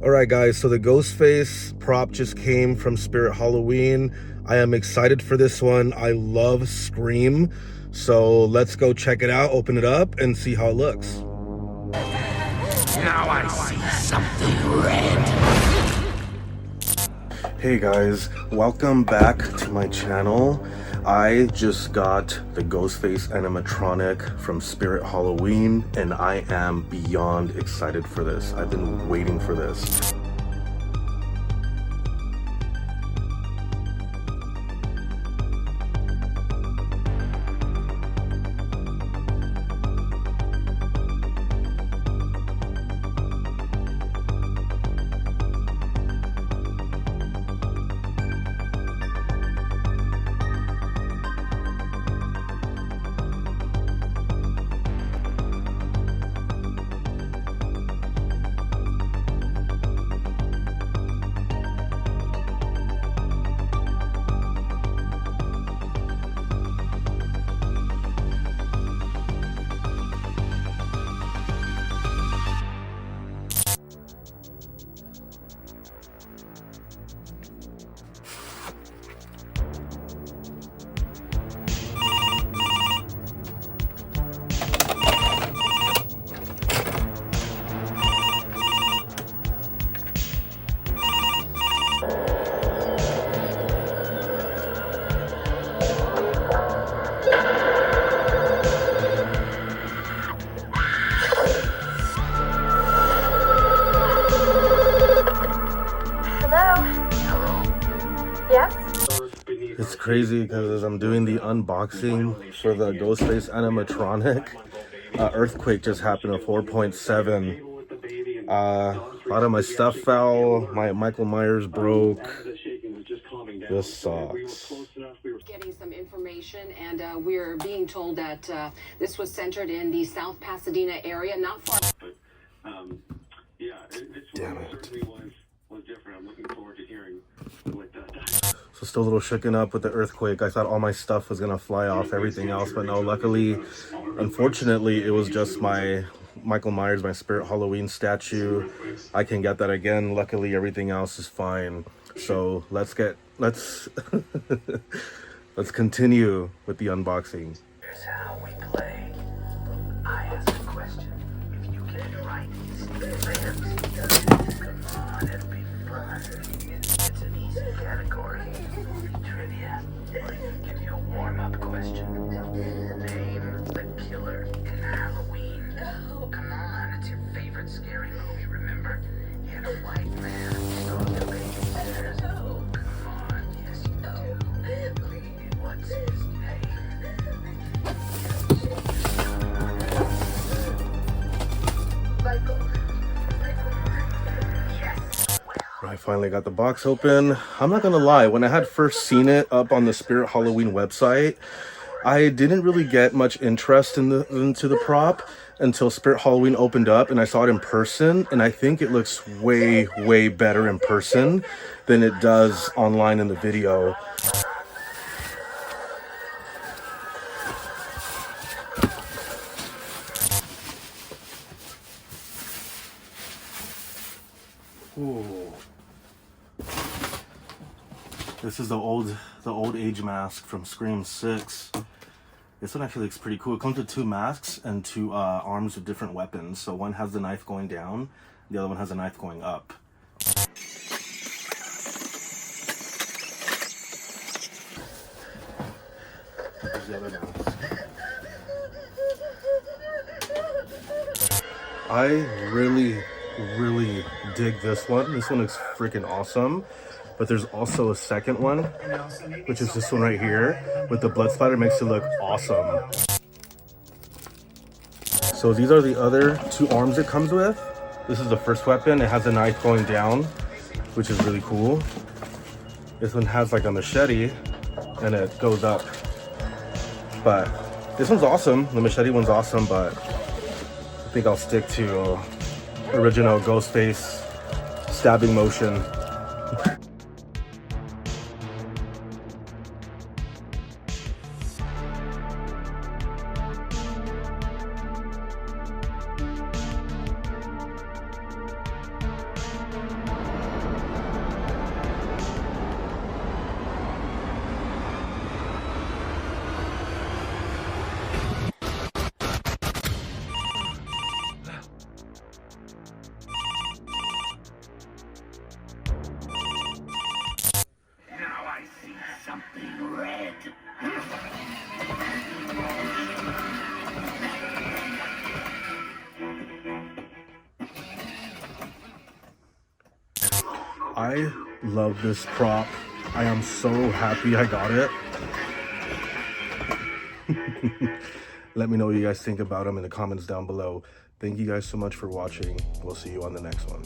Alright guys, so the Ghostface prop just came from Spirit Halloween. I am excited for this one. I love Scream. So let's go check it out, open it up, and see how it looks. Now I see something red. Hey guys, welcome back to my channel. I just got the Ghostface animatronic from Spirit Halloween, and I am beyond excited for this. I've been waiting for this. It's crazy because as I'm doing the unboxing for the Ghostface animatronic, earthquake just happened at 4.7. A lot of my stuff fell. My Michael Myers broke. This sucks. Getting some information, and we're being told that this was centered in the South Pasadena area, not far. But yeah, it's certainly was different. I'm looking forward to hearing what that does. So still a little shaken up with the earthquake. I thought all my stuff was gonna fly off, everything else, but no, luckily, unfortunately, it was just my Michael Myers, my Spirit Halloween statue. I can get that again. Luckily, everything else is fine. So let's let's continue with the unboxing. Here's how we play. I ask a question. If you get it right, come on, it'll be fun. It's an easy category. Trivia. Or give you a warm-up question. Name the killer in Halloween. Come on, it's your favorite scary movie, remember? You had a white man stole the babysitters. Oh, come on, yes you do. What's his name? Michael. Yes. I finally got the box open. I'm not gonna lie, when I had first seen it up on the Spirit Halloween website, I didn't really get much interest into the prop until Spirit Halloween opened up and I saw it in person, and I think it looks way better in person than it does online in the video. Ooh. This is the old age mask from Scream 6. This one actually looks pretty cool. It comes with two masks and two arms with different weapons. So one has the knife going down, the other one has the knife going up. Here's the other mask. I really dig this one. This one looks freaking awesome. But there's also a second one, which is this one right here with the blood splatter. Makes it look awesome. So these are the other two arms it comes with. This is the first weapon. It has a knife going down, which is really cool. This one has like a machete and it goes up. But this one's awesome. The machete one's awesome, but I think I'll stick to original Ghostface stabbing motion. something red. I love this prop. I am so happy I got it. Let me know what you guys think about them in the comments down below. Thank you guys so much for watching. We'll see you on the next one.